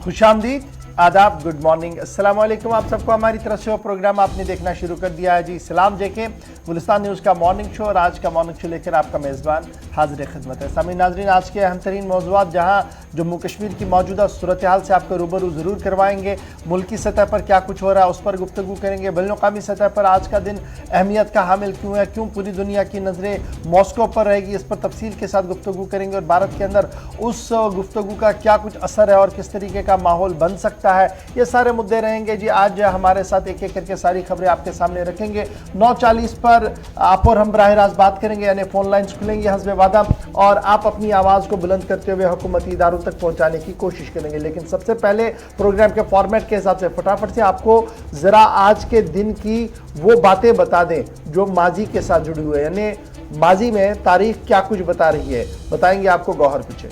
खुशामदीद, आदाब, good morning, अस्सलाम वालेकुम। आप सबको हमारी तरफ से वो प्रोग्राम आपने देखना शुरू कर दिया है जी। सलाम जेके गुलिस्तान न्यूज़ का मॉर्निंग शो, और आज का मॉर्निंग शो लेकर आपका मेज़बान हाजिर खिदमत है। सामीन नाज़रीन, आज के अहम तरीन मौज़ूआत जहाँ जम्मू कश्मीर की मौजूदा सूरत हाल से आपको रूबरू ज़रूर करवाएंगे। मुल्की सतह पर क्या कुछ हो रहा है उस पर गुफ्तगू करेंगे। बैनुल-अक़वामी सतह पर आज का दिन अहमियत का हामिल क्यों है, क्यों पूरी दुनिया की नज़रें मॉस्को पर रहेगी, इस पर तफसील के साथ गुफ्तगू करेंगे। और भारत के अंदर उस गुफ्तगू का क्या कुछ असर है और किस तरीके का माहौल बन सकता है, ये सारे मुद्दे रहेंगे जी। आज हमारे साथ एक एक करके सारी खबरें आपके सामने रखेंगे। 9:40 पर आप और हम बराह रास्त बात करेंगे, यानी फ़ोन लाइन्स खुलेंगी हस्बे वादा, और आप अपनी आवाज़ को बुलंद करते हुए हुकूमती इदारों तक पहुंचाने की कोशिश करेंगे। लेकिन सबसे पहले प्रोग्राम के फॉर्मेट के हिसाब से फटाफट से आपको ज़रा आज के दिन की वो बातें बता दें जो माजी के साथ जुड़ी हुई है, यानी माजी में तारीख क्या कुछ बता रही है, बताएंगे आपको गौहर पीछे।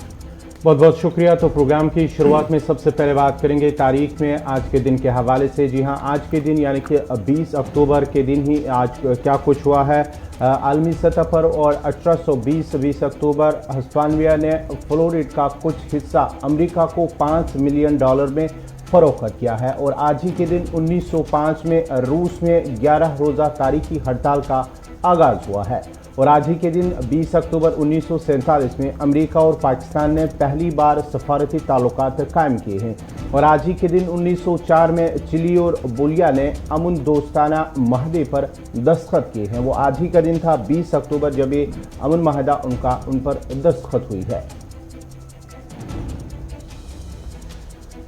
बहुत बहुत शुक्रिया। तो प्रोग्राम की शुरुआत में सबसे पहले बात करेंगे तारीख में आज के दिन के हवाले से। जी हाँ, आज के दिन यानी कि 20 अक्टूबर के दिन ही आज क्या कुछ हुआ है आलमी सतह पर। और 1820 अक्टूबर हिस्पानिया ने फ्लोरिडा का कुछ हिस्सा अमेरिका को $5 मिलियन में फरोख्त किया है। और आज ही के दिन 1905 में रूस में 11 रोज़ा तारीखी हड़ताल का आगाज़ हुआ है। और आज ही के दिन 20 अक्टूबर 1947 में अमेरिका और पाकिस्तान ने पहली बार सफारती ताल्लुकात कायम किए हैं। और आज ही के दिन 1904 में चिली और बोलिया ने अमन दोस्ताना माहदे पर दस्तखत किए हैं। वो आज ही का दिन था 20 अक्टूबर जब ये अमन माहदा उन पर दस्तखत हुई है।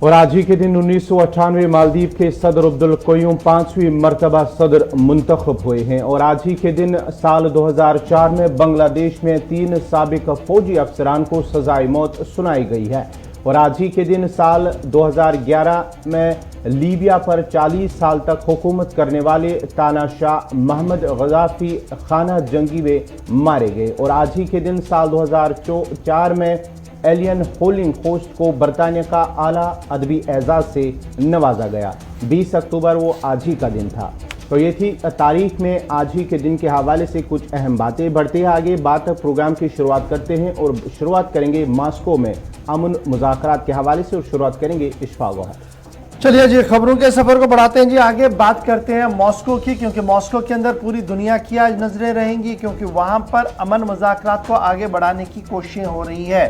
और आज ही के दिन 1998 मालदीव के सदर अब्दुल क़य्यूम 5वीं मरतबा सदर मुंतखब हुए हैं। और आज ही के दिन साल 2004 में बांग्लादेश में 3 साबिक फौजी अफसरान को सजाए मौत सुनाई गई है। और आज ही के दिन साल 2011 में लीबिया पर 40 साल तक हुकूमत करने वाले तानाशाह मोहम्मद गद्दाफी खाना जंगी में मारे गए। और आज ही के दिन साल 2004 में एलियन होलिंग होस्ट को बरतानिया का आला अदबी एजाज से नवाजा गया। 20 अक्टूबर वो आज ही का दिन था। तो ये थी तारीख में आज ही के दिन के हवाले से कुछ अहम बातें। बढ़ते हैं आगे, बात प्रोग्राम की शुरुआत करते हैं और शुरुआत करेंगे मॉस्को में अमन मुज़ाकरात के हवाले से, और शुरुआत करेंगे इशफाक गौहर। चलिए जी, खबरों के सफर को बढ़ाते हैं जी। आगे बात करते हैं मॉस्को की, क्योंकि मॉस्को के अंदर पूरी दुनिया की आज नजरें रहेंगी, क्योंकि वहां पर अमन मुज़ाकरात को आगे बढ़ाने की कोशिशें हो रही है।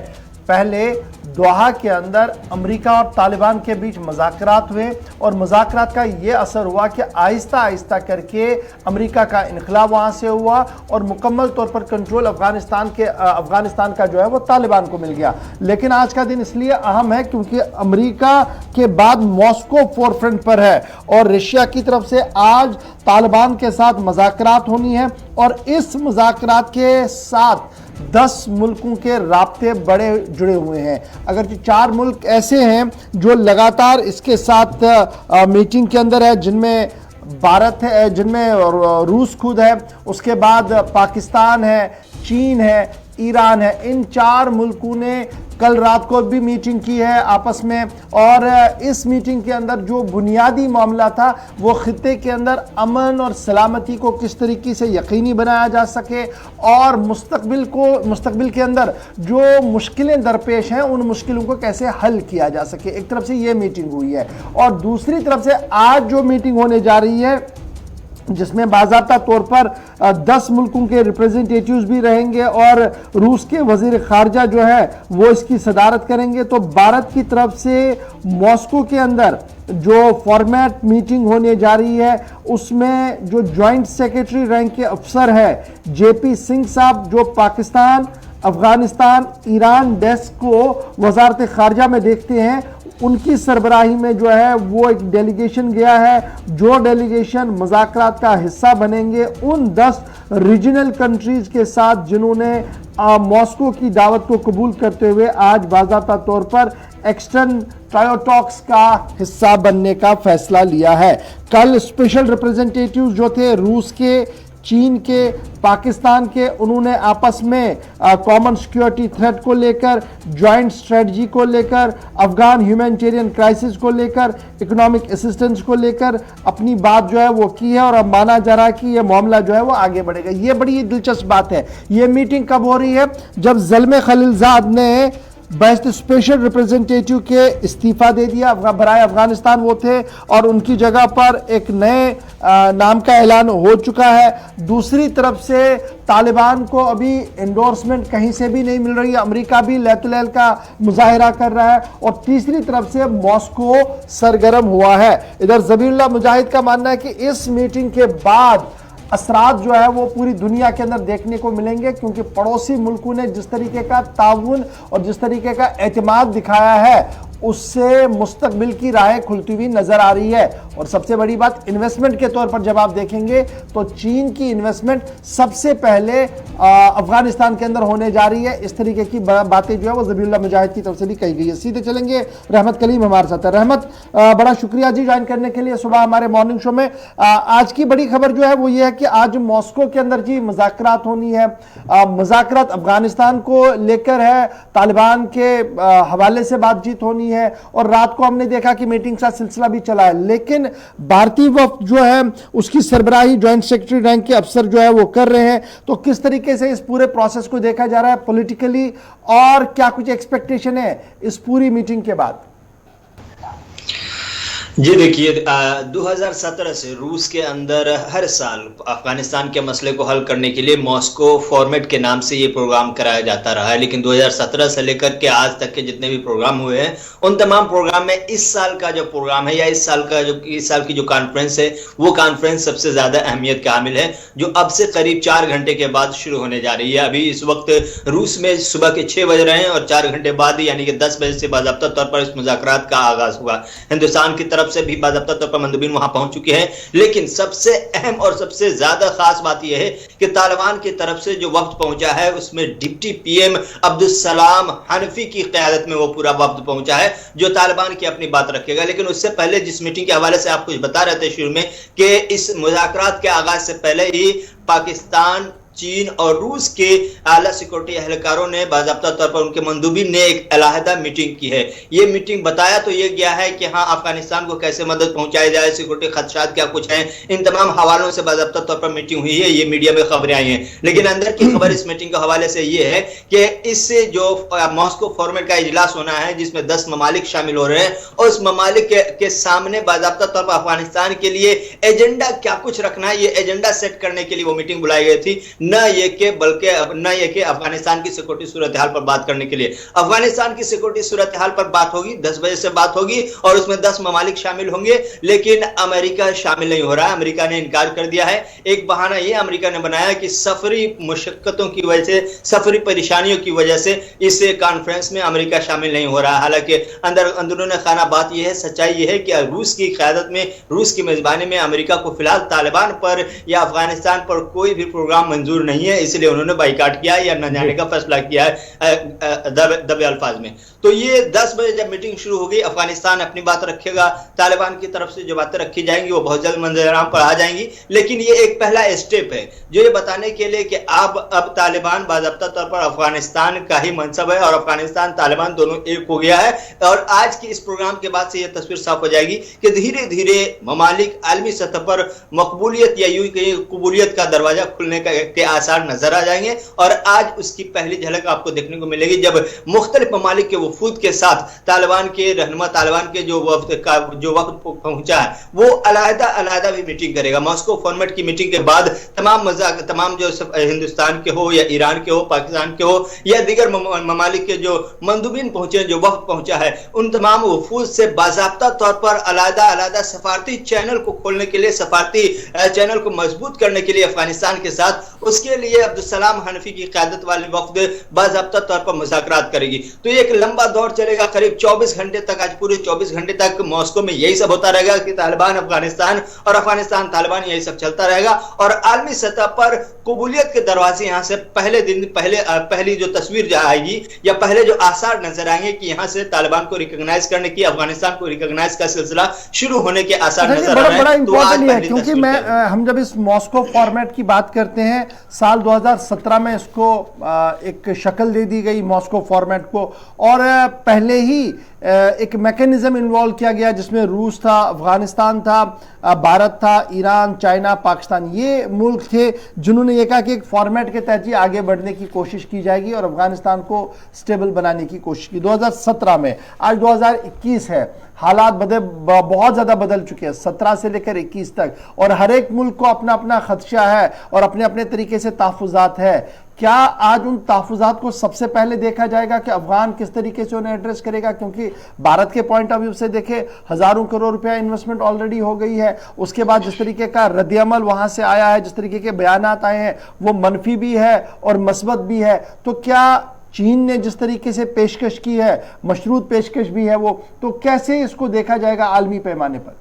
पहले दोहा के अंदर अमेरिका और तालिबान के बीच मुज़ाकरात हुए, और मुज़ाकरात का ये असर हुआ कि आहिस्ता आहिस्ता करके अमेरिका का इनखला वहाँ से हुआ और मुकम्मल तौर पर कंट्रोल अफगानिस्तान का जो है वो तालिबान को मिल गया। लेकिन आज का दिन इसलिए अहम है क्योंकि अमेरिका के बाद मॉस्को फोरफ्रंट पर है, और रशिया की तरफ से आज तालिबान के साथ मुज़ाकरात होनी है। और इस मुज़ाकरात के साथ 10 मुल्कों के राब्ते बड़े जुड़े हुए हैं। अगर 4 मुल्क ऐसे हैं जो लगातार इसके साथ मीटिंग के अंदर है, जिनमें भारत है, जिनमें रूस खुद है, उसके बाद पाकिस्तान है, चीन है, ईरान है। इन 4 मुल्कों ने कल रात को भी मीटिंग की है आपस में, और इस मीटिंग के अंदर जो बुनियादी मामला था वो खित्ते के अंदर अमन और सलामती को किस तरीके से यकीनी बनाया जा सके, और मुस्तकबिल के अंदर जो मुश्किलें दरपेश हैं उन मुश्किलों को कैसे हल किया जा सके। एक तरफ से ये मीटिंग हुई है, और दूसरी तरफ से आज जो मीटिंग होने जा रही है जिसमें बाज़ाब्ता तौर पर 10 मुल्कों के रिप्रेजेंटेटिव्स भी रहेंगे, और रूस के वजीर खारजा जो है वो इसकी सदारत करेंगे। तो भारत की तरफ से मॉस्को के अंदर जो फॉर्मेट मीटिंग होने जा रही है उसमें जो जॉइंट सेक्रेटरी रैंक के अफसर है JP सिंह साहब, जो पाकिस्तान, अफगानिस्तान, ईरान डेस्क को वजारत खारजा में देखते हैं, उनकी सरबराही में जो है वो एक डेलीगेशन गया है। जो डेलीगेशन मुज़ाकरात का हिस्सा बनेंगे उन 10 रीजनल कंट्रीज के साथ जिन्होंने मॉस्को की दावत को कबूल करते हुए आज बाज़ाब्ता तौर पर एक्सटर्न ट्रायो टॉक्स का हिस्सा बनने का फैसला लिया है। कल स्पेशल रिप्रेजेंटेटिव जो थे रूस के, चीन के, पाकिस्तान के, उन्होंने आपस में कॉमन सिक्योरिटी थ्रेट को लेकर, जॉइंट स्ट्रेटजी को लेकर, अफगान ह्यूमैनिटेरियन क्राइसिस को लेकर, इकोनॉमिक असिस्टेंस को लेकर अपनी बात जो है वो की है। और अब माना जा रहा है कि ये मामला जो है वो आगे बढ़ेगा। ये बड़ी दिलचस्प बात है। ये मीटिंग कब हो रही है? जब ज़ल्मे खलीलज़ाद ने बेस्ट स्पेशल रिप्रेजेंटेटिव के इस्तीफा दे दिया। बराए अफगानिस्तान वो थे और उनकी जगह पर एक नए नाम का ऐलान हो चुका है। दूसरी तरफ से तालिबान को अभी एंडोर्समेंट कहीं से भी नहीं मिल रही है, अमेरिका भी लैतलैल का मुजाहिरा कर रहा है और तीसरी तरफ से मॉस्को सरगर्म हुआ है। इधर ज़बीहुल्लाह मुजाहिद का मानना है कि इस मीटिंग के बाद असरात जो है वो पूरी दुनिया के अंदर देखने को मिलेंगे, क्योंकि पड़ोसी मुल्कों ने जिस तरीके का ताउन और जिस तरीके का एतमाद दिखाया है उससे मुस्तकबिल की राहें खुलती हुई नजर आ रही है। और सबसे बड़ी बात इन्वेस्टमेंट के तौर पर जब आप देखेंगे तो चीन की इन्वेस्टमेंट सबसे पहले अफगानिस्तान के अंदर होने जा रही है। इस तरीके की बातें जो है वो ज़बीहुल्लाह मुजाहिद की तरफ से भी कही गई है। सीधे चलेंगे, रहमत कलीम हमारे साथ है। रहमत, बड़ा शुक्रिया जी ज्वाइन करने के लिए सुबह हमारे मॉर्निंग शो में। आज की बड़ी खबर जो है वो ये है कि आज मॉस्को के अंदर जी मुज़ाकरात होनी है। मुज़ाकरात अफगानिस्तान को लेकर है, तालिबान के हवाले से बातचीत होनी है और रात को हमने देखा कि मीटिंग का सिलसिला भी चला है। लेकिन भारतीय वफ्द जो है उसकी सरबराही ज्वाइंट सेक्रेटरी रैंक के अफसर जो है वो कर रहे हैं। तो किस तरीके से इस पूरे प्रोसेस को देखा जा रहा है पॉलिटिकली, और क्या कुछ एक्सपेक्टेशन है इस पूरी मीटिंग के बाद? जी देखिए, 2017 से रूस के अंदर हर साल अफगानिस्तान के मसले को हल करने के लिए मॉस्को फॉर्मेट के नाम से ये प्रोग्राम कराया जाता रहा है। लेकिन 2017 से लेकर के आज तक के जितने भी प्रोग्राम हुए हैं उन तमाम प्रोग्राम में इस साल का जो प्रोग्राम है या इस साल की जो कॉन्फ्रेंस है वो कॉन्फ्रेंस सबसे ज्यादा अहमियत का हामिल है, जो अब से करीब 4 घंटे के बाद शुरू होने जा रही है। अभी इस वक्त रूस में सुबह के 6 बज रहे हैं और 4 घंटे बाद यानी कि 10 बजे से बाज़ाब्ता तौर पर इस मुज़ाकरात का आगाज हुआ। हिंदुस्तान की तरफ से भी बाज़ाब्ता तौर पर मंदुबीन वहां पहुंच चुके हैं। लेकिन सबसे अहम और सबसे ज्यादा खास बात यह है कि तालिबान की तरफ से जो वफ्द पहुंचा है उसमें डिप्टी पीएम अब्दुल सलाम हनफी की क़यादत में वो पूरा वफ्द पहुंचा है जो तालिबान की अपनी बात रखेगा। लेकिन उससे पहले जिस मीटिंग के हवाले से आप कुछ बता रहे थे शुरू में कि इस मुज़ाकरात के आगाज से पहले ही पाकिस्तान, चीन और रूस के आला सिक्योरिटी एहलकारों ने बाज़ाब्ता तौर पर उनके मंदूबीन ने एक अलहदा मीटिंग की है। ये मीटिंग बताया तो ये गया है कि हाँ, अफगानिस्तान को कैसे मदद पहुंचाई जाए, सिक्योरिटी खदशात क्या कुछ हैं, इन तमाम हवालों से बाज़ाब्ता तौर पर मीटिंग हुई है। ये मीडिया में खबरें आई हैं। लेकिन अंदर की खबर इस मीटिंग के हवाले से ये है कि इससे जो मॉस्को फॉर्मेट का इजलास होना है जिसमें 10 ममालिक शामिल हो रहे हैं और उस ममालिक के सामने बाज़ाब्ता तौर पर अफगानिस्तान के लिए एजेंडा क्या कुछ रखना है, ये एजेंडा सेट करने के लिए वो मीटिंग बुलाई गई थी। न ये कि अफगानिस्तान की सिक्योरिटी सूरत हाल पर बात करने के लिए। अफगानिस्तान की सिक्योरिटी सूरत हाल पर बात होगी, 10 बजे से बात होगी और उसमें 10 ममालिक शामिल होंगे। लेकिन अमेरिका शामिल नहीं हो रहा है, अमेरिका ने इनकार कर दिया है। एक बहाना यह अमेरिका ने बनाया कि सफरी मुशक्कतों की वजह से, सफरी परेशानियों की वजह से इस कॉन्फ्रेंस में अमेरिका शामिल नहीं हो रहा है। हालांकि अंदरूनी खाना बात यह है, सच्चाई यह है कि रूस की क़यादत में, रूस की मेजबानी में अमेरिका को फिलहाल तालिबान पर या अफगानिस्तान पर कोई भी प्रोग्राम मंजूर नहीं है, इसलिए उन्होंने बाइकाट किया या न जाने का फैसला किया है दबे अल्फाज में। तो ये 10 बजे जब मीटिंग शुरू होगी, अफगानिस्तान अपनी बात रखेगा, तालिबान की तरफ से जो बातें रखी जाएंगी वो बहुत जल्द मंजराम पर आ जाएंगी। लेकिन ये एक पहला स्टेप है जो ये बताने के लिए कि अब तालिबान बाज़ाब्ता तौर पर अफगानिस्तान का ही मनसब है और अफगानिस्तान तालिबान दोनों एक हो गया है। और आज की इस प्रोग्राम के बाद से यह तस्वीर साफ हो जाएगी कि धीरे धीरे ममालिक आलमी सतह पर मकबूलियत या यूं कहीं कबूलियत का दरवाजा खुलने के आसार नजर आ जाएंगे। और आज उसकी पहली झलक आपको देखने को मिलेगी जब मुख्तलिफ ममालिक के वफूद के साथ तालिबान के रहनुमा, तालिबान के जो वक्त पहुंचा है वो अलहदा भी मीटिंग करेगा। मॉस्को फॉर्मेट की मीटिंग के बाद तमाम जो हिंदुस्तान के हो या ईरान के हो, पाकिस्तान के हो या दीगर ममालिक के जो मंदूबीन पहुंचे, जो वक्त पहुंचा है, उन तमाम वफूद से बाज़ाब्ता तौर पर अलहदा सफारती चैनल को खोलने के लिए, सफारती चैनल को मजबूत करने के लिए अफगानिस्तान के साथ, उसके लिए अब्दुल सलाम हनफी की क़यादत वाली वफ्द बाज़ाब्ता तौर पर मुज़ाकरात करेगी। तो ये एक लंबा दौर चलेगा, करीब 24 घंटे तक, आज पूरे 24 घंटे तक मॉस्को में यही सब होता रहेगा कि तालिबान अफगानिस्तान और अफगानिस्तान तालिबान, यही सब चलता रहेगा। और आलमी सतह पर कबूलियत के दरवाजे यहाँ से पहली जो तस्वीर आएगी या पहले जो आसार नजर आएंगे कि यहाँ से तालिबान को रिकॉग्नाइज करने की, अफगानिस्तान को रिकॉग्नाइज का सिलसिला शुरू होने के आसार नजर आ रहे हैं। क्योंकि हम जब इस मॉस्को फॉर्मेट की बात करते हैं साल 2017 में इसको एक शक्ल दे दी गई मॉस्को फॉर्मेट को, और पहले ही एक मैकेनिज्म इन्वॉल्व किया गया जिसमें रूस था, अफगानिस्तान था, भारत था, ईरान, चाइना, पाकिस्तान, ये मुल्क थे जिन्होंने ये कहा कि एक फॉर्मेट के तहत ही आगे बढ़ने की कोशिश की जाएगी और अफगानिस्तान को स्टेबल बनाने की कोशिश की 2017 में। आज 2021 है, हालात बहुत ज्यादा बदल चुके हैं 17 से लेकर 21 तक, और हर एक मुल्क को अपना अपना खदशा है और अपने अपने तरीके से तहफुजात है। क्या आज उन तहफुजात को सबसे पहले देखा जाएगा कि अफगान किस तरीके से उन्हें एड्रेस करेगा? क्योंकि भारत के पॉइंट ऑफ व्यू से देखे हजारों करोड़ रुपया इन्वेस्टमेंट ऑलरेडी हो गई है, उसके बाद जिस तरीके का रद्द-ए-अमल वहां से आया है, जिस तरीके के बयानात आए हैं वो मनफी भी है और मस्बत भी है, तो क्या चीन ने जिस तरीके से पेशकश की है, मशरूत पेशकश भी है वो, तो कैसे इसको देखा जाएगा आलमी पैमाने पर?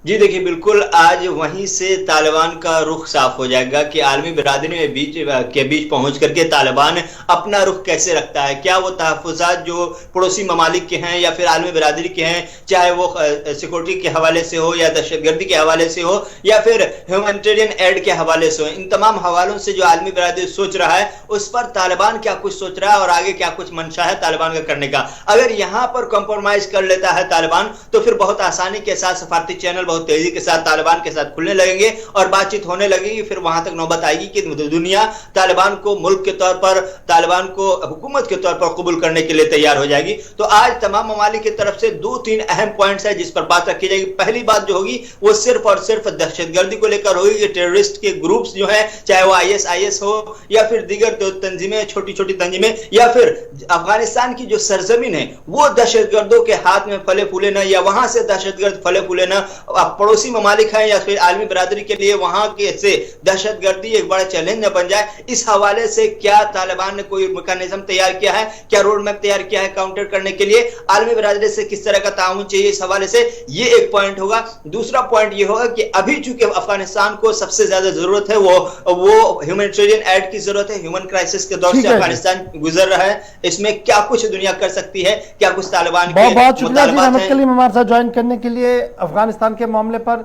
जी देखिए, बिल्कुल आज वहीं से तालिबान का रुख साफ हो जाएगा कि आलमी बिरादरी में बीच पहुंच करके तालिबान अपना रुख कैसे रखता है। क्या वो तहफुजात जो पड़ोसी ममालिक के हैं या फिर आलमी बिरादरी के हैं, चाहे वो सिक्योरिटी के हवाले से हो या दहशतगर्दी के हवाले से हो या फिर ह्यूमैनिटेरियन एड के हवाले से हो, इन तमाम हवालों से जो आलमी बिरादरी सोच रहा है उस पर तालिबान क्या कुछ सोच रहा है और आगे क्या कुछ मंशा है तालिबान का करने का। अगर यहां पर कॉम्प्रोमाइज कर लेता है तालिबान तो फिर बहुत आसानी के साथ सफारती चैनल बहुत तेजी के साथ तालिबान के साथ खुलने लगेंगे और बातचीत होने लगेगी। फिर वहां तक नौबत आएगी कि दुनिया तालिबान को मुल्क के तौर पर, तालिबान को हुकूमत के तौर पर कबूल करने के लिए तैयार हो जाएगी। तो आज तमाम ममालिक की तरफ से 2-3 अहम पॉइंट्स है जिस पर बात रखी जाएगी। पहली बात जो होगी वो सिर्फ और सिर्फ दहशतगर्दी को लेकर होगी कि टेररिस्ट के ग्रुप्स जो है, चाहे वो ISIS हो या फिर दीगर तंजीमें, छोटी छोटी तंजीमें, या फिर अफगानिस्तान की जो सरजमीन है वो दहशतगर्दों के हाथ में फले फूले ना, या वहां से दहशतगर्द फले फूले ना। पड़ोसी ममालिक हैं या फिर आलमी बिरादरी के लिए वहां के से दहशतगर्दी एक बड़ा चैलेंज न बन जाए, इस हवाले से क्या तालिबान ने कोई मैकेनिज्म तैयार किया है, क्या रोड मैप तैयार किया है काउंटर करने के लिए, आलमी बिरादरी से किस तरह का ताउन चाहिए, इस हवाले से ये एक पॉइंट होगा। दूसरा पॉइंट ये होगा कि अभी चूंकि अफगानिस्तान को सबसे ज्यादा जरूरत है वो ह्यूमैनिटेरियन एड की जरूरत है। ह्यूमन क्राइसिस के दौर से अफगानिस्तान गुजर रहा है, इसमें क्या कुछ दुनिया कर सकती है, क्या कुछ तालिबान के बहुत शुक्रिया जी रहमत कलीम हमारे साथ ज्वाइन करने के लिए। अफगानिस्तान के मामले पर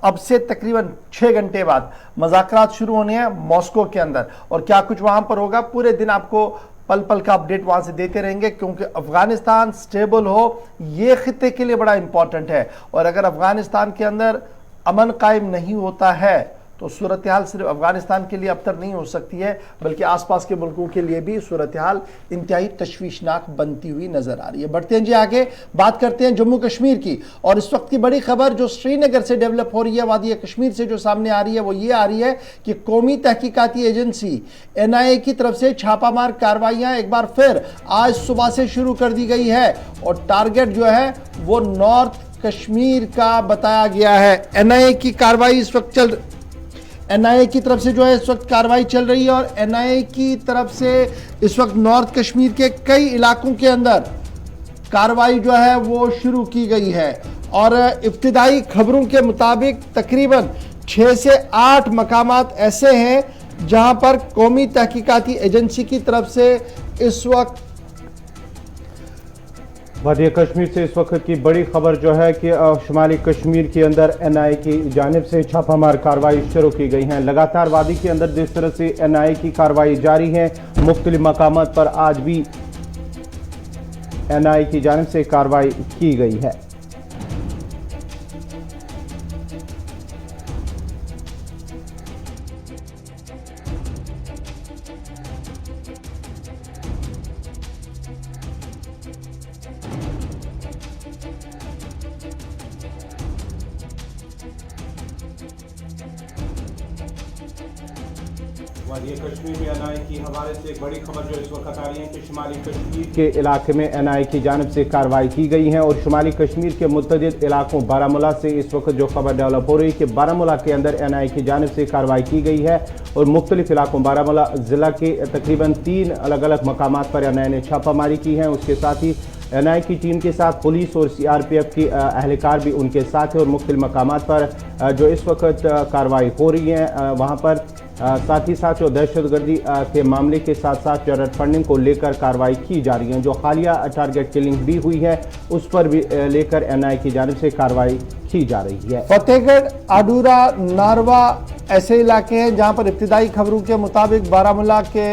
अब से तकरीबन 6 घंटे बाद मुज़ाकरात शुरू होने हैं मॉस्को के अंदर, और क्या कुछ वहां पर होगा पूरे दिन आपको पल पल का अपडेट वहां से देते रहेंगे, क्योंकि अफगानिस्तान स्टेबल हो ये खित्ते के लिए बड़ा इंपॉर्टेंट है। और अगर अफगानिस्तान के अंदर अमन कायम नहीं होता है तो सूरत हाल सिर्फ अफगानिस्तान के लिए अबतर नहीं हो सकती है, बल्कि आसपास के मुल्कों के लिए भी सूरत हाल इंतहाई तशवीशनाक बनती हुई नजर आ रही है। बढ़ते हैं जी आगे, बात करते हैं जम्मू कश्मीर की, और इस वक्त की बड़ी खबर जो श्रीनगर से डेवलप हो रही है, वादी कश्मीर से जो सामने आ रही है वो ये आ रही है कि कौमी तहकीकाती एजेंसी NIA की तरफ से छापामार कार्रवाइयां एक बार फिर आज सुबह से शुरू कर दी गई है, और टारगेट जो है वो नॉर्थ कश्मीर का बताया गया है। NIA की कार्रवाई इस वक्त NIA की तरफ से जो है इस वक्त कार्रवाई चल रही है, और NIA की तरफ से इस वक्त नॉर्थ कश्मीर के कई इलाकों के अंदर कार्रवाई जो है वो शुरू की गई है। और इब्तिदाई खबरों के मुताबिक तकरीबन 6 से 8 मकामात ऐसे हैं जहां पर कौमी तहकीकाती एजेंसी की तरफ से इस वक्त वादी कश्मीर से इस वक्त की बड़ी खबर जो है कि शुमाली कश्मीर के अंदर NIA की जानिब से छापामार कार्रवाई शुरू की गई है। लगातार वादी के अंदर जिस तरह से NIA की कार्रवाई जारी है, मुख्तलिफ मकामात पर आज भी NIA की जानिब से कार्रवाई की गई है। वादी कश्मीर में NIA की हवाले से एक बड़ी खबर जो इस वक्त आ रही है कि शुमाली कश्मीर के इलाके में NIA की जानिब से कार्रवाई की गई है, और शुमाली कश्मीर के मुतअद्दिद इलाकों बारामूला से इस वक्त जो खबर डेवलप हो रही है कि बारामूला के अंदर NIA की जानिब से कार्रवाई की गई है, और मुख्तलिफ इलाकों बारामूला ज़िला के तकरीबन 3 अलग अलग मकामात पर NIA ने छापामारी की है। उसके साथ ही एनआईए की टीम के साथ पुलिस और सीआरपीएफ की एहलकार भी उनके साथ है और मुख्तलिफ मकामात पर जो इस वक्त कार्रवाई हो रही है वहाँ पर साथ ही साथ जो दहशतगर्दी के मामले के साथ साथ टेरर फंडिंग को लेकर कार्रवाई की जा रही है। जो हालिया टारगेट किलिंग भी हुई है उस पर भी लेकर एनआईए की जानिब से कार्रवाई की जा रही है। फतेहगढ़, आडूरा, नारवा ऐसे इलाके हैं जहां पर इब्तिदाई खबरों के मुताबिक बारामूला के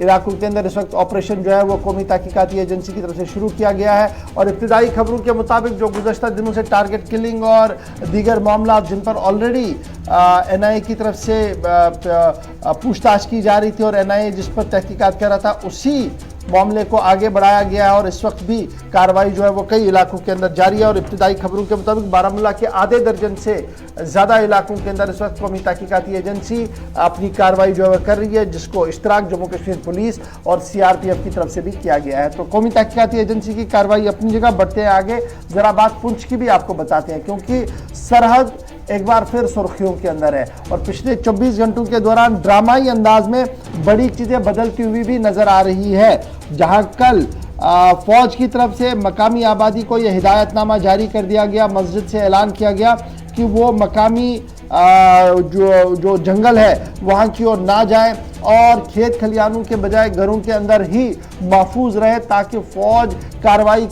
इलाकों के अंदर इस वक्त ऑपरेशन जो है वो कौमी तहकीकाती एजेंसी की तरफ से शुरू किया गया है और इब्तिदाई खबरों के मुताबिक जो गुज़श्ता दिनों से टारगेट किलिंग और दीगर मामला जिन पर ऑलरेडी एनआईए की तरफ से पूछताछ की जा रही थी और एनआईए जिस पर तहकीकात कर रहा था उसी मामले को आगे बढ़ाया गया है और इस वक्त भी कार्रवाई जो है वो कई इलाकों के अंदर जारी है और इब्तिदाई खबरों के मुताबिक बारामूला के आधे दर्जन से ज़्यादा इलाकों के अंदर इस वक्त कौमी तहकीकाती एजेंसी अपनी कार्रवाई जो है कर रही है, जिसको इश्तराक जम्मू कश्मीर पुलिस और सीआरपीएफ की तरफ से भी किया गया है। तो कौमी तहकीकाती एजेंसी की कार्रवाई अपनी जगह बढ़ते हैं आगे। जरा बात पुंछ की भी आपको बताते हैं क्योंकि सरहद एक बार फिर सुर्खियों के अंदर है और पिछले 24 घंटों के दौरान ड्रामाई अंदाज में बड़ी चीजें बदलती हुई भी नजर आ रही है। जहां कल फौज की तरफ से मकामी आबादी को यह हिदायतनामा जारी कर दिया गया, मस्जिद से ऐलान किया गया कि वो मकामी जो जंगल है वहां की ओर ना जाए और खेत खलियानों के बजाय घरों के अंदर ही महफूज रहे ताकि फौजी कार्रवाई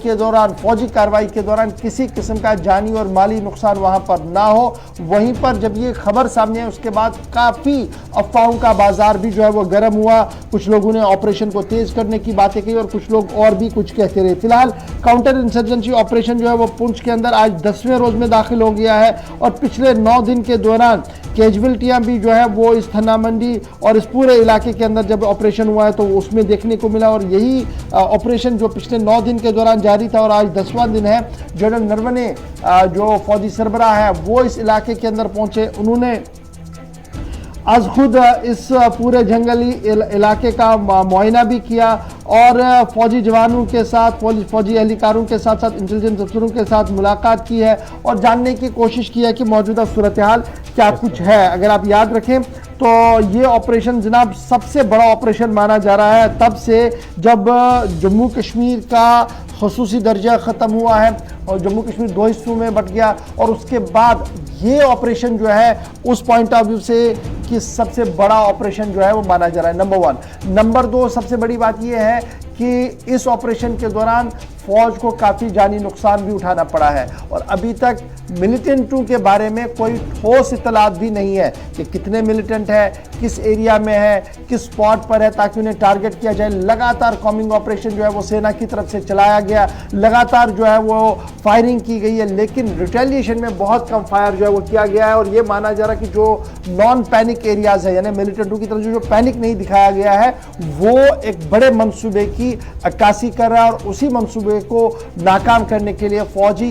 के दौरान किसी किस्म का जानी और माली नुकसान वहां पर ना हो। वहीं पर जब ये खबर सामने आई उसके बाद काफ़ी अफवाहों का बाजार भी जो है वो गर्म हुआ। कुछ लोगों ने ऑपरेशन को तेज करने की बातें कही और कुछ लोग और भी कुछ कहते रहे। फिलहाल काउंटर इंसर्जेंसी ऑपरेशन जो है वो पुंछ के अंदर आज 10वें रोज में दाखिल हो गया है और पिछले 9 दिन के दौरान कैजुअल्टियां भी जो है वो इस थन्ना मंडी और इस पूरे इलाके के अंदर जब ऑपरेशन हुआ है तो उसमें देखने को मिला और यही ऑपरेशन जो पिछले 9 दिन के दौरान जारी था और आज 10वां दिन है। जनरल नरवणे जो फौजी सरबराह है वो इस इलाके के अंदर पहुंचे। उन्होंने आज खुद इस पूरे जंगली इलाके का मुआयना भी किया और फौजी जवानों के साथ फौजी एहलकारों के साथ साथ इंटेलिजेंस अफसरों के साथ मुलाकात की है और जानने की कोशिश की है कि मौजूदा सूरत हाल क्या कुछ है। अगर आप याद रखें तो ये ऑपरेशन जनाब सबसे बड़ा ऑपरेशन माना जा रहा है तब से जब जम्मू कश्मीर का खसूसी दर्जा ख़त्म हुआ है और जम्मू कश्मीर 2 हिस्सों में बट गया और उसके बाद ये ऑपरेशन जो है उस पॉइंट ऑफ व्यू से कि सबसे बड़ा ऑपरेशन जो है वो माना जा रहा है, नंबर 1। नंबर 2 सबसे बड़ी बात ये है कि इस ऑपरेशन के दौरान फौज को काफ़ी जानी नुकसान भी उठाना पड़ा है और अभी तक मिलिटेंटों के बारे में कोई ठोस इतलात भी नहीं है कि कितने मिलिटेंट है, किस एरिया में है, किस स्पॉट पर है ताकि उन्हें टारगेट किया जाए। लगातार कॉम्बिंग ऑपरेशन जो है वो सेना की तरफ से चलाया गया, लगातार जो है वो फायरिंग की गई है लेकिन रिटेलिएशन में बहुत कम फायर जो है वो किया गया है और ये माना जा रहा है कि जो नॉन पैनिक एरियाज है यानी मिलिटेंटों की तरफ जो पैनिक नहीं दिखाया गया है वो एक बड़े मंसूबे की अक्कासी कर रहा है और उसी मंसूबे को नाकाम करने के लिए फौज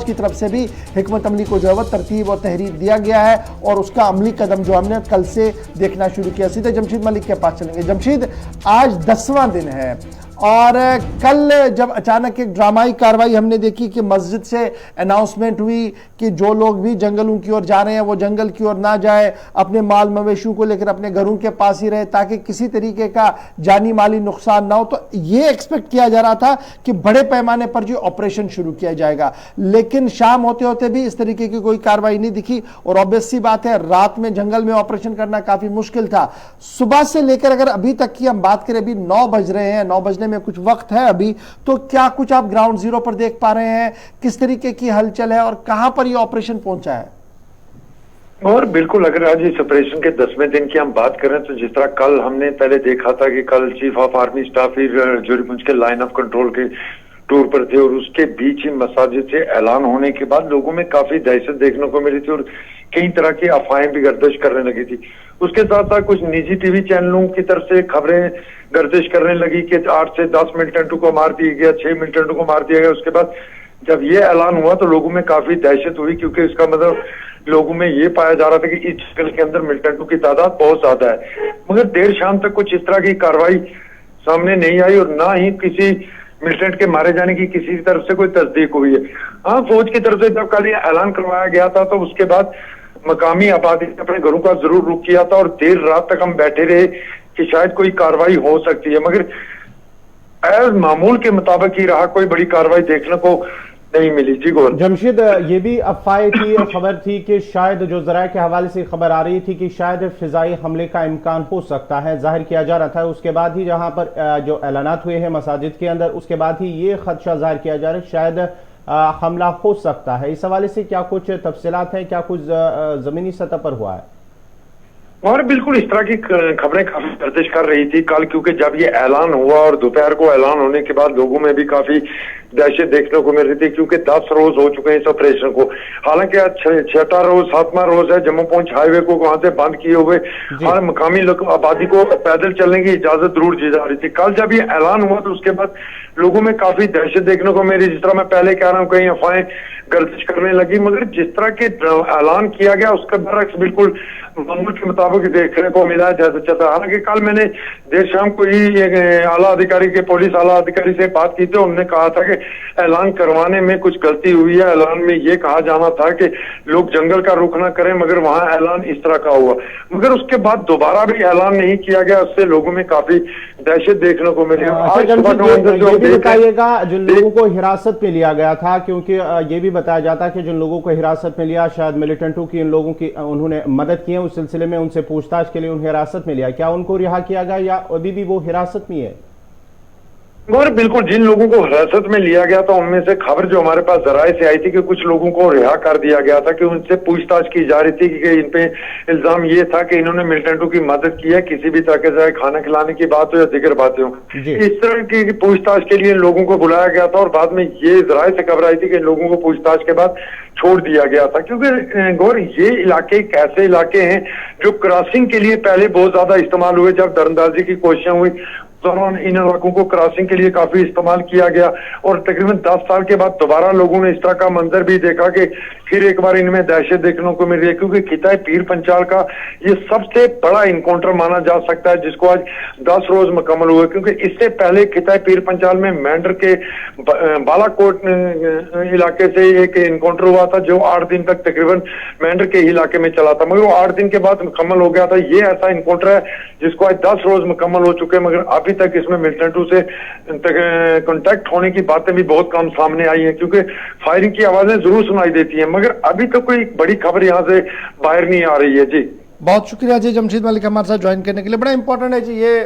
की तरफ से भी हिकमत अमली को जो है वो तरतीब और तहरीर दिया गया है और उसका अमली कदम जो हमने कल से देखना शुरू किया। सीधे जमशीद मलिक के पास चलेंगे। जमशीद, आज 10वां दिन है और कल जब अचानक एक ड्रामाई कार्रवाई हमने देखी कि मस्जिद से अनाउंसमेंट हुई कि जो लोग भी जंगलों की ओर जा रहे हैं वो जंगल की ओर ना जाए, अपने माल मवेशियों को लेकर अपने घरों के पास ही रहे ताकि किसी तरीके का जानी माली नुकसान ना हो। तो ये एक्सपेक्ट किया जा रहा था कि बड़े पैमाने पर जो ऑपरेशन शुरू किया जाएगा लेकिन शाम होते होते भी इस तरीके की कोई कार्रवाई नहीं दिखी और ऑब्वियस सी बात है रात में जंगल में ऑपरेशन करना काफी मुश्किल था। सुबह से लेकर अगर अभी तक की हम बात करें, अभी 9 बज रहे हैं, 9 बजने में कुछ वक्त है अभी, तो क्या कुछ आप ग्राउंड जीरो पर देख पा रहे हैं, किस तरीके की हलचल है और कहां पर यह ऑपरेशन पहुंचा है? और बिल्कुल अगर आज इस ऑपरेशन के 10वें दिन की हम बात करें तो जिस तरह कल हमने पहले देखा था कि कल चीफ ऑफ आर्मी स्टाफ ही जोरीपुंज के लाइन ऑफ कंट्रोल के टूर पर थे और उसके बीच ही मसाजिद से ऐलान होने के बाद लोगों में काफी दहशत देखने को मिली थी और कई तरह की अफवाहें भी गर्दिश करने लगी थी। उसके साथ साथ कुछ निजी टीवी चैनलों की तरफ से खबरें गर्दिश करने लगी कि 8 से 10 मिलिटेंटों को मार दिया गया, 6 मिलिटेंटों को मार दिया गया। उसके बाद जब ये ऐलान हुआ तो लोगों में काफी दहशत हुई क्योंकि इसका मतलब लोगों में ये पाया जा रहा था कि इस जंगल के अंदर मिलिटेंटों की तादाद बहुत ज्यादा है। मगर देर शाम तक कुछ इस तरह की कार्रवाई सामने नहीं आई और ना ही किसी मिलिटेंट के मारे जाने की किसी तरफ से कोई तस्दीक हुई है। हाँ, फौज की तरफ से जब कल ये ऐलान करवाया गया था तो उसके बाद मकामी आबादी ने अपने घरों का जरूर रुख किया था और देर रात तक हम बैठे रहे कि शायद कोई कार्रवाई हो सकती है। मगर एज मामूल के मुताबिक ही रहा, कोई बड़ी कार्रवाई देखने को नहीं मिली। जी गौर जमशेद, ये भी अफवाह थी, खबर थी कि शायद जो जराये के हवाले से खबर आ रही थी कि शायद फिजाई हमले का इम्कान हो सकता है, जाहिर किया जा रहा था। उसके बाद ही जहां पर जो ऐलानात हुए हैं मसाजिद के अंदर, उसके बाद ही ये खदशा जाहिर किया जा रहा है शायद हमला हो सकता है। इस हवाले से क्या कुछ तफसीलात हैं, क्या कुछ जमीनी सतह पर हुआ है? और बिल्कुल इस तरह की खबरें काफी गर्दिश कर रही थी कल, क्योंकि जब ये ऐलान हुआ और दोपहर को ऐलान होने के बाद लोगों में भी काफी दहशत देखने को मिल रही थी, क्योंकि 10 रोज हो चुके हैं इस ऑपरेशन को। हालांकि आज 6वां रोज 7वां रोज है। जम्मू पहुंच हाईवे को वहां से बंद किए हुए और मकामी आबादी को पैदल चलने की इजाजत जरूर दी जा रही थी। कल जब ये ऐलान हुआ तो उसके बाद लोगों में काफी दहशत देखने को मिली। जिस तरह मैं पहले कह रहा हूँ, कहीं अफवाहें गर्दिश करने लगी, मगर जिस तरह के ऐलान किया गया उसका बरक्स बिल्कुल मामूल के मुताबिक देखने को मिला जैसे चलता। हालांकि कल मैंने देर शाम को ही आला अधिकारी के पुलिस आला अधिकारी से बात की थी। उन्होंने कहा था कि ऐलान करवाने में कुछ गलती हुई है। ऐलान में ये कहा जाना था कि लोग जंगल का रुख ना करें, मगर वहां ऐलान इस तरह का हुआ। मगर उसके बाद दोबारा भी ऐलान नहीं किया गया, उससे लोगों में काफी दहशत देखने को मिली। बताइएगा जिन लोगों को हिरासत में लिया गया था, क्योंकि ये भी बताया जाता है कि जिन लोगों को हिरासत में लिया शायद मिलिटेंटों की इन लोगों की उन्होंने मदद की है, उस सिलसिले में उनसे पूछताछ के लिए उन्हें हिरासत में लिया, क्या उनको रिहा किया गया या अभी भी वो हिरासत में है? और बिल्कुल जिन लोगों को हिरासत में लिया गया था उनमें से खबर जो हमारे पास जराये से आई थी कि कुछ लोगों को रिहा कर दिया गया था, कि उनसे पूछताछ की जा रही थी कि इन पे इल्जाम ये था कि इन्होंने मिलिटेंटों की मदद की है, किसी भी तरह के चाहे खाना खिलाने की बात हो या दीगर बातें हो। इस तरह की पूछताछ के लिए इन लोगों को बुलाया गया था और बाद में ये जराये से खबर आई थी कि इन लोगों को पूछताछ के बाद छोड़ दिया गया था। क्योंकि गौर ये इलाके एक ऐसे इलाके हैं जो क्रॉसिंग के लिए पहले बहुत ज्यादा इस्तेमाल हुए। जब दरअंदाजी की कोशिशें हुई दौरान इन इलाकों को क्रॉसिंग के लिए काफी इस्तेमाल किया गया और तकरीबन 10 साल के बाद दोबारा लोगों ने इस तरह का मंजर भी देखा कि फिर एक बार इनमें दहशत देखने को मिल रही है। क्योंकि खिताए पीर पंचाल का ये सबसे बड़ा इनकाउंटर माना जा सकता है, जिसको आज 10 रोज मुकम्मल हुए। क्योंकि इससे पहले खिताए पीर पंचाल में मेंढर के बालाकोट इलाके से एक इनकाउंटर हुआ था, जो 8 दिन तक तकरीबन मेंढर के इलाके में चला था, मगर वो 8 दिन के बाद मुकम्मल हो गया था। ये ऐसा इनकाउंटर है जिसको आज 10 रोज मुकम्मल हो चुके हैं, मगर अभी तक इसमें मिलिटेंटों से कांटेक्ट होने की बातें भी बहुत कम सामने आई हैं, क्योंकि फायरिंग की आवाजें जरूर सुनाई देती हैं, मगर अभी तक कोई बड़ी खबर यहां से बाहर नहीं आ रही है। जी बहुत शुक्रिया जी जमशेद मलिक हमारे साथ ज्वाइन करने के लिए। बड़ा इंपॉर्टेंट है जी, ये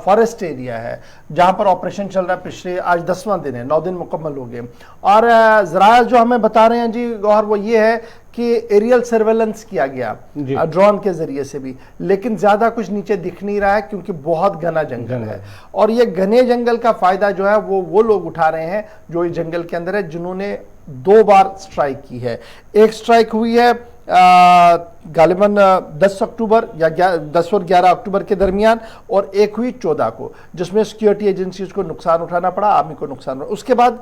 फॉरेस्ट एरिया है जहां पर ऑपरेशन चल रहा है। पिछले आज 10वां दिन है, 9 दिन मुकम्मल हो गए और जरा जो हमें बता रहे हैं जी गौहर वो ये है कि एरियल सर्वेलेंस किया गया ड्रोन के जरिए से भी, लेकिन ज्यादा कुछ नीचे दिख नहीं रहा है क्योंकि बहुत घना जंगल है। और ये घने जंगल का फायदा जो है वो लोग उठा रहे हैं जो इस जंगल के अंदर है, जिन्होंने 2 बार स्ट्राइक की है। एक स्ट्राइक हुई है गालिबन 10 अक्टूबर या 10 और 11 अक्टूबर के दरमियान, और एक हुई 14 को, जिसमें सिक्योरिटी एजेंसीज को नुकसान उठाना पड़ा, आर्मी को नुकसान पड़ा। उसके बाद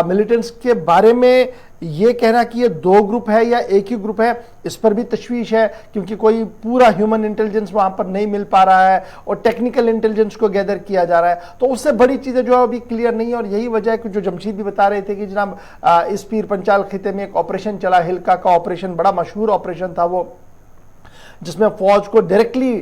मिलिटेंट्स के बारे में ये कहना कि ये 2 ग्रुप है या एक ही ग्रुप है, इस पर भी तशवीश है, क्योंकि कोई पूरा ह्यूमन इंटेलिजेंस वहां पर नहीं मिल पा रहा है और टेक्निकल इंटेलिजेंस को गैदर किया जा रहा है। तो उससे बड़ी चीजें जो है अभी क्लियर नहीं है। और यही वजह है कि जो जमशेद भी बता रहे थे कि जनाब इस पीर पंचाल खिते में एक ऑपरेशन चला, हिलका का ऑपरेशन, बड़ा मशहूर ऑपरेशन था वो, जिसमें फौज को डायरेक्टली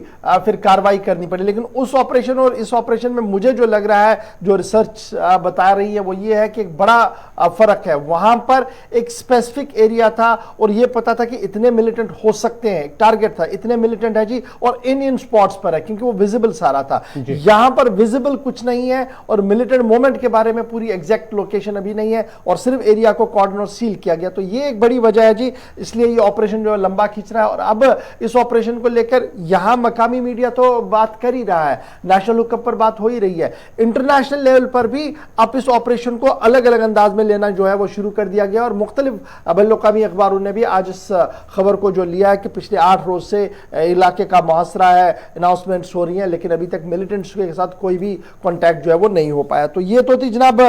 फिर कार्रवाई करनी पड़ी। लेकिन उस ऑपरेशन और इस ऑपरेशन में मुझे जो लग रहा है, जो रिसर्च बता रही है, वो ये है कि एक बड़ा फर्क है। वहां पर एक स्पेसिफिक एरिया था और ये पता था कि इतने मिलिटेंट हो सकते हैं, एक टारगेट था, इतने मिलिटेंट है जी, और इन स्पॉट्स पर है, क्योंकि वो विजिबल सारा था। यहां पर विजिबल कुछ नहीं है और मिलिटेंट मूवमेंट के बारे में पूरी एग्जैक्ट लोकेशन अभी नहीं है, और सिर्फ एरिया को कॉर्डन और सील किया गया। तो ये एक बड़ी वजह है जी, इसलिए ये ऑपरेशन जो है लंबा खींच रहा है। और अब इस ऑपरेशन को लेकर यहां मकामी मीडिया तो बात कर ही रहा है, नेशनल हुकअप पर बात हो ही रही है, इंटरनेशनल लेवल पर भी अब इस ऑपरेशन को अलग अलग अंदाज में लेना जो है वो शुरू कर दिया गया। और मुख्तलिफ बैनुल-अक़वामी अखबारों ने भी आज इस खबर को जो लिया है कि पिछले 8 रोज से इलाके का मुहासरा है, अनाउंसमेंट्स हो रही हैं, लेकिन अभी तक मिलिटेंट्स के साथ कोई भी कॉन्टैक्ट जो है वो नहीं हो पाया। तो ये तो थी जनाब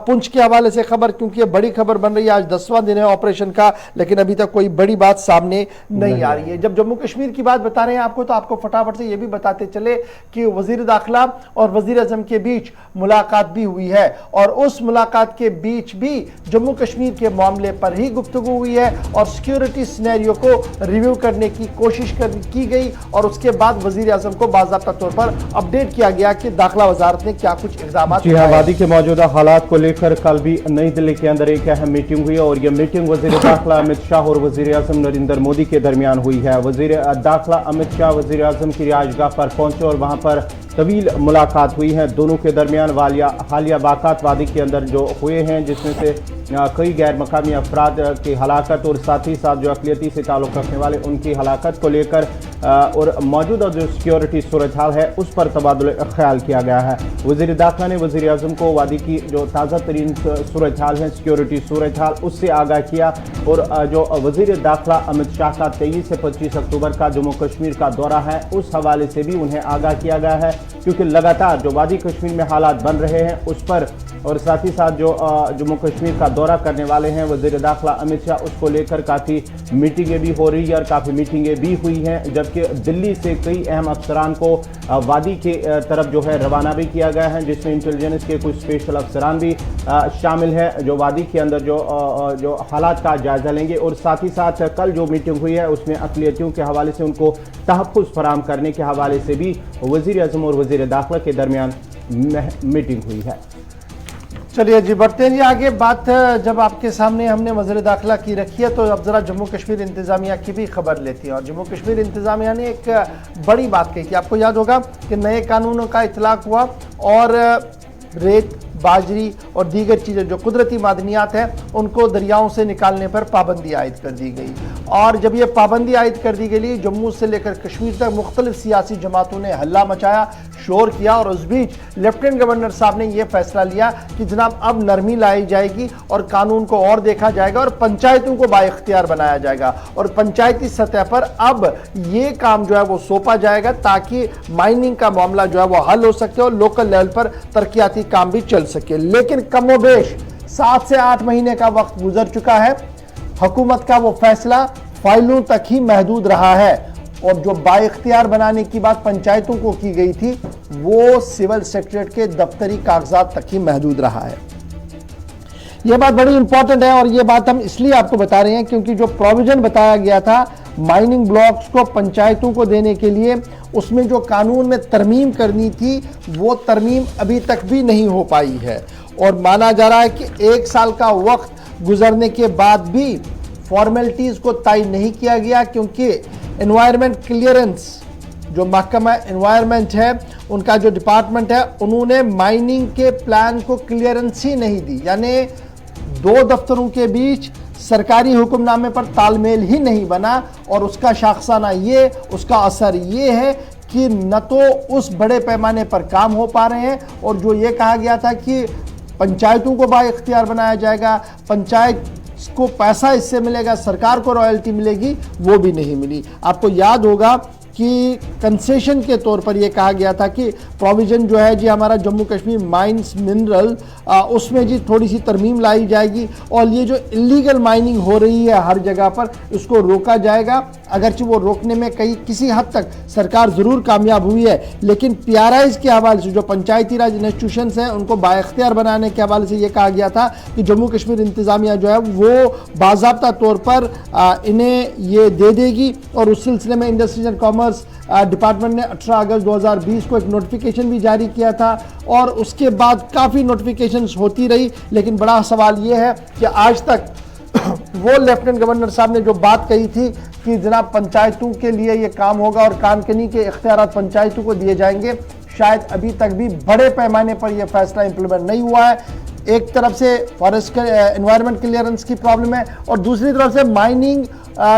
पुंछ के हवाले से खबर, क्योंकि ये बड़ी खबर बन रही है। आज 10वां दिन है ऑपरेशन का, लेकिन अभी तक कोई बड़ी बात सामने नहीं आ रही है। जब जम्मू कश्मीर की बात बता रहे हैं आपको, तो आपको फटाफट से ये भी बताते चले कि वजीर दाखिला और वजीर आजम के बीच मुलाकात भी हुई है और उस मुलाकात के बीच भी जम्मू कश्मीर के मामले पर ही गुफ्तगू हुई है और सिक्योरिटी सिनेरियो को रिव्यू करने की कोशिश की गई और उसके बाद वजीर आजम को बाज़ाब्ता तौर पर अपडेट किया गया कि दाखिला वजारत ने क्या कुछ इक़दाम जी हाँ, वादी के मौजूदा हालात को लेकर कल भी नई दिल्ली के अंदर एक अहम मीटिंग हुई और यह मीटिंग वजीर दाखिला अमित शाह और वजीर आजम नरेंद्र मोदी के दरमियान हुई है। वजीर दाखिला अमित शाह वजीर आजम की रिहाइशगाह पर पहुंचे और वहां पर तवील मुलाकात हुई है। दोनों के दरमियान हालिया वाक़ात वादी के अंदर जो हुए हैं, जिसमें से कई गैर मकामी अफराद की हलाकत और साथ ही साथ जो अक़लियती से ताल्लुक़ रखने वाले उनकी हलाकत को लेकर और मौजूदा जो सिक्योरिटी सूरत हाल है उस पर तबादुल ख्याल किया गया है। वज़ीर दाखिला ने वज़ीर आज़म को वादी की जो ताज़ा तरीन सूरत हाल है, सिक्योरिटी सूरत हाल, उससे आगाह किया और जो वज़ीर दाखिला अमित शाह का 23 से 25 अक्टूबर का जम्मू कश्मीर का दौरा है उस हवाले से भी उन्हें आगाह किया गया है, क्योंकि लगातार जो वादी कश्मीर में हालात बन रहे हैं उस पर और साथ ही साथ जो जम्मू कश्मीर का दौरा करने वाले हैं वज़ीर दाखिला अमित शाह, उसको लेकर काफ़ी मीटिंगें भी हो रही है और काफ़ी मीटिंगें भी हुई हैं, जबकि दिल्ली से कई अहम अफसरान को वादी के तरफ जो है रवाना भी किया गया है, जिसमें इंटेलिजेंस के कुछ स्पेशल अफसरान भी शामिल हैं जो वादी के अंदर जो हालात का जायजा लेंगे और साथ ही साथ कल जो मीटिंग हुई है उसमें अक़लियतियों के हवाले से उनको तहफ़्फ़ुज़ फराहम करने के हवाले से भी वज़ीर आज़म और वज़ीर दाखिला के दरमियान मीटिंग हुई है। चलिए जी, बढ़ते हैं जी आगे। बात जब आपके सामने हमने वज़ीर दाखिला की रखी है तो अब ज़रा जम्मू कश्मीर इंतज़ामिया की भी खबर लेती है और जम्मू कश्मीर इंतज़ामिया ने एक बड़ी बात कही थी। आपको याद होगा कि नए कानूनों का इतलाक़ हुआ और रेत, बाजरी और दीगर चीज़ें जो कुदरती मादनियात हैं उनको दरियाओं से निकालने पर पाबंदी आयद कर दी गई और जब ये पाबंदी आयद कर दी गई, जम्मू से लेकर कश्मीर तक मुख्तलिफ सियासी जमातों ने हल्ला मचाया, शोर किया और उस बीच लेफ्टिनेंट गवर्नर साहब ने यह फैसला लिया कि जनाब अब नरमी लाई जाएगी और कानून को और देखा जाएगा और पंचायतों को बाइख्तियार बनाया जाएगा और पंचायती सतह पर अब ये काम जो है वो सौंपा जाएगा ताकि माइनिंग का मामला जो है वो हल हो सके और लोकल लेवल पर तरक्याती काम भी चल सके। लेकिन कमोबेश 7 से 8 महीने का वक्त गुजर चुका है, हुकूमत का वो फैसला फाइलों तक ही महदूद रहा है और जो बाइख्तियार बनाने की बात पंचायतों को की गई थी वो सिविल सेक्रेटरीट के दफ्तरी कागजात तक ही महदूद रहा है। यह बात बड़ी इंपॉर्टेंट है और यह बात हम इसलिए आपको बता रहे हैं क्योंकि जो प्रोविजन बताया गया था माइनिंग ब्लॉक्स को पंचायतों को देने के लिए, उसमें जो कानून में तरमीम करनी थी वो तरमीम अभी तक भी नहीं हो पाई है और माना जा रहा है कि 1 साल का वक्त गुजरने के बाद भी फॉर्मेलिटीज़ को तय नहीं किया गया क्योंकि एनवायरनमेंट क्लियरेंस जो महकमा एनवायरनमेंट है उनका जो डिपार्टमेंट है उन्होंने माइनिंग के प्लान को क्लियरेंस ही नहीं दी, यानी 2 दफ्तरों के बीच सरकारी हुक्मनामे पर तालमेल ही नहीं बना और उसका शाखसाना ये, उसका असर ये है कि न तो उस बड़े पैमाने पर काम हो पा रहे हैं और जो ये कहा गया था कि पंचायतों को बाइख्तियार बनाया जाएगा, पंचायत को पैसा इससे मिलेगा, सरकार को रॉयल्टी मिलेगी, वो भी नहीं मिली। आपको याद होगा कि कंसेशन के तौर पर यह कहा गया था कि प्रोविज़न जो है जी हमारा जम्मू कश्मीर माइंस मिनरल उसमें जी थोड़ी सी तरमीम लाई जाएगी और ये जो इलीगल माइनिंग हो रही है हर जगह पर इसको रोका जाएगा। अगरचे वो रोकने में किसी हद तक सरकार ज़रूर कामयाब हुई है, लेकिन PRIs के हवाले से जो पंचायती राज इंस्टीट्यूशंस हैं उनको बाइख्तियार बनाने के हवाले से ये कहा गया था कि जम्मू कश्मीर इंतज़ामिया जो है वो बाज़ाब्ता तौर पर इन्हें ये दे देगी और उस सिलसिले में इंडस्ट्रीज एंड कॉमर्स डिपार्टमेंट ने 18 अगस्त 2020 को एक नोटिफिकेशन भी जारी किया था और उसके बाद काफ़ी नोटिफिकेशंस होती रही, लेकिन बड़ा सवाल ये है कि आज तक वो लेफ्टिनेंट गवर्नर साहब ने जो बात कही थी कि जनाब पंचायतों के लिए ये काम होगा और कानकनी के इख्तियारात पंचायतों को दिए जाएंगे, शायद अभी तक भी बड़े पैमाने पर यह फैसला इंप्लीमेंट नहीं हुआ है। एक तरफ से फॉरेस्ट एनवायरनमेंट क्लियरेंस की प्रॉब्लम है और दूसरी तरफ से माइनिंग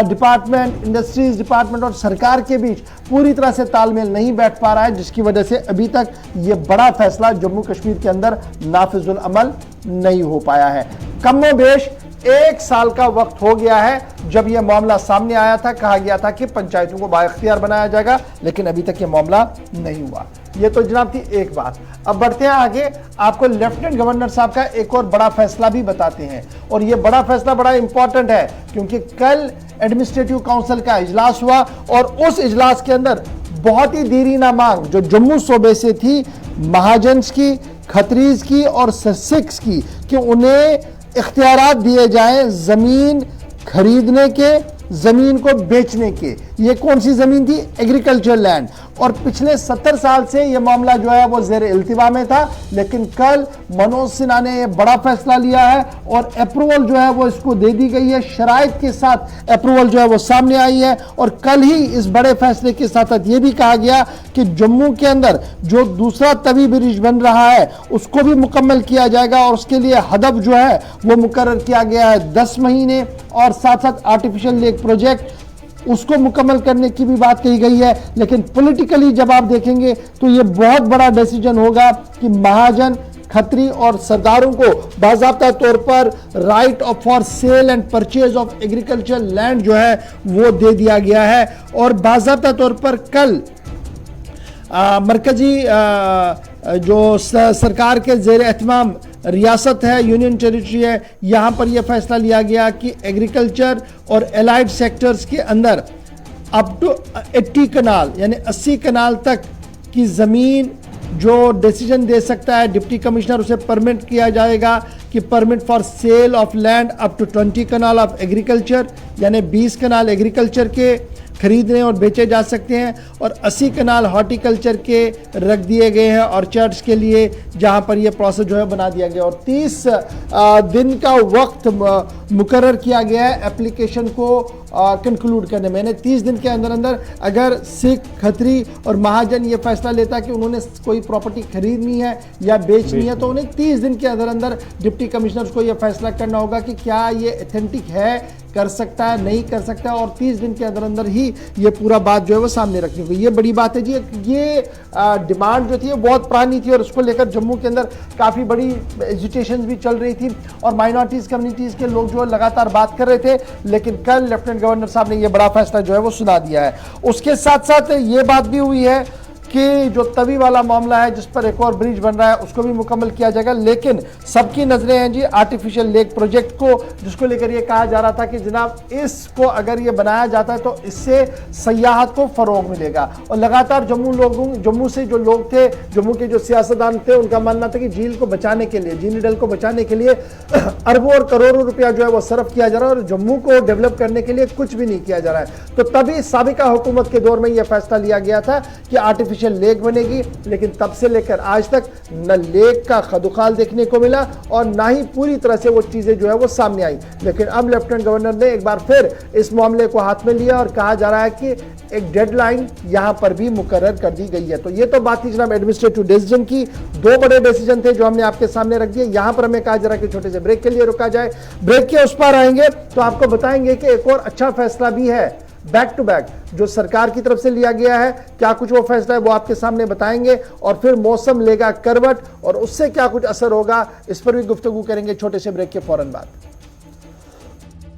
डिपार्टमेंट, इंडस्ट्रीज डिपार्टमेंट और सरकार के बीच पूरी तरह से तालमेल नहीं बैठ पा रहा है, जिसकी वजह से अभी तक ये बड़ा फैसला जम्मू कश्मीर के अंदर नाफिजुल अमल नहीं हो पाया है। कमोबेश 1 साल का वक्त हो गया है जब यह मामला सामने आया था, कहा गया था कि पंचायतों को बाइख्तियार बनाया जाएगा, लेकिन अभी तक यह मामला नहीं हुआ। ये तो जनाब थी एक बात। अब बढ़ते हैं आगे, आपको लेफ्टिनेंट गवर्नर साहब का एक और बड़ा फैसला भी बताते हैं, और ये बड़ा फैसला बड़ा इंपॉर्टेंट है क्योंकि कल एडमिनिस्ट्रेटिव काउंसिल का इजलास हुआ और उस इजलास के अंदर बहुत ही देरीना मांग जो जम्मू सूबे से थी, महाजन्स की, खत्रीज की और सिख्स की, कि उन्हें इख्तियारात दिए जाएं जमीन खरीदने के, जमीन को बेचने के। ये कौन सी जमीन थी? Agriculture land. और पिछले 70 साल से यह मामला जो है वो जेर इल्तिवा में था, लेकिन कल मनोज सिन्हा ने यह बड़ा फैसला लिया है और अप्रूवल जो है वो इसको दे दी गई है, शराइत के साथ अप्रूवल जो है वो सामने आई है। और कल ही इस बड़े फैसले के साथ यह भी कहा गया कि जम्मू के अंदर जो दूसरा तवी ब्रिज बन रहा है उसको भी मुकम्मल किया जाएगा, और उसके लिए हदफ जो है वो मुकर्रर किया गया है 10 महीने, और साथ साथ आर्टिफिशियल लेक प्रोजेक्ट उसको मुकम्मल करने की भी बात कही गई है। लेकिन पॉलिटिकली जब आप देखेंगे तो ये बहुत बड़ा डिसीजन होगा कि महाजन, खत्री और सरदारों को बाज़ाब्ता तौर पर right of for sale and purchase of agriculture land जो है वो दे दिया गया है। और बाज़ाब्ता तौर पर कल मरकजी जो सरकार के ज़ेर एहतमाम रियासत है, यूनियन टेरिटरी है, यहाँ पर यह फैसला लिया गया कि एग्रीकल्चर और एलाइड सेक्टर्स के अंदर अप टू 80 कनाल यानी 80 कनाल तक की ज़मीन जो डिसीजन दे सकता है डिप्टी कमिश्नर, उसे परमिट किया जाएगा कि permit for sale of land up to 20 kanal of agriculture, यानी 20 कनाल एग्रीकल्चर के खरीदने और बेचे जा सकते हैं, और 80 कनाल हॉर्टिकल्चर के रख दिए गए हैं ऑर्चर्ड्स के लिए, जहां पर यह प्रोसेस जो है बना दिया गया। और 30 दिन का वक्त मुकर्रर किया गया है एप्लीकेशन को कंक्लूड करने में, यानी 30 दिन के अंदर अंदर अगर सिख, खत्री और महाजन ये फैसला लेता है कि उन्होंने कोई प्रॉपर्टी खरीदनी है या बेचनी है, तो उन्हें 30 दिन के अंदर अंदर डिप्टी कमिश्नर को यह फैसला करना होगा कि क्या ये ऑथेंटिक है, कर सकता है, नहीं कर सकता है, और 30 दिन के अंदर अंदर ही ये पूरा बात जो है वो सामने रखनी होगी। ये बड़ी बात है जी। ये डिमांड जो थी वो बहुत पुरानी थी और उसको लेकर जम्मू के अंदर काफ़ी बड़ी एजिटेशन भी चल रही थी और माइनॉरिटीज़ कम्युनिटीज़ के लोग जो है लगातार बात कर रहे थे, लेकिन कल लेफ्टिनेंट गवर्नर साहब ने ये बड़ा फैसला जो है वो सुना दिया है। उसके साथ साथ ये बात भी हुई है कि जो तवी वाला मामला है जिस पर एक और ब्रिज बन रहा है उसको भी मुकम्मल किया जाएगा, लेकिन सबकी नजरें हैं जी आर्टिफिशियल लेक प्रोजेक्ट को, जिसको लेकर ये कहा जा रहा था कि जनाब इसको अगर ये बनाया जाता है तो इससे सयाहत को फरोग मिलेगा। और लगातार जम्मू से जो लोग थे, जम्मू के जो सियासतदान थे, उनका मानना था कि झील को बचाने के लिए, झील डल को बचाने के लिए अरबों और करोड़ों रुपया जो है वो सर्व किया जा रहा है और जम्मू को डेवलप करने के लिए कुछ भी नहीं किया जा रहा है। तो तभी साबिका हुकूमत के दौर में यह फैसला लिया गया था कि आर्टिफिशियल लेक बनेगी, लेकिन तब से लेकर आज तक न लेक का खदुखाल देखने को मिला और ना ही पूरी तरह से वो चीजें जो है वो सामने आई। लेकिन अब लेफ्टिनेंट गवर्नर ने एक बार फिर इस मामले को हाथ में लिया और कहा जा रहा है कि एक डेडलाइन यहां पर भी मुकर्रर कर दी गई है। तो ये तो बात थी जनाब एडमिनिस्ट्रेटिव डिसीजन की। दो बड़े डिसीजन थे जो हमने आपके सामने रख दिए। यहां पर हमें कहा जा रहा है कि छोटे से ब्रेक के लिए रुका जाए। ब्रेक के उस पर आएंगे तो आपको बताएंगे कि एक और अच्छा फैसला भी है बैक टू बैक जो सरकार की तरफ से लिया गया है। क्या कुछ वो फैसला है वो आपके सामने बताएंगे, और फिर मौसम लेगा करवट और उससे क्या कुछ असर होगा इस पर भी गुफ्तगू करेंगे छोटे से ब्रेक के फौरन बाद।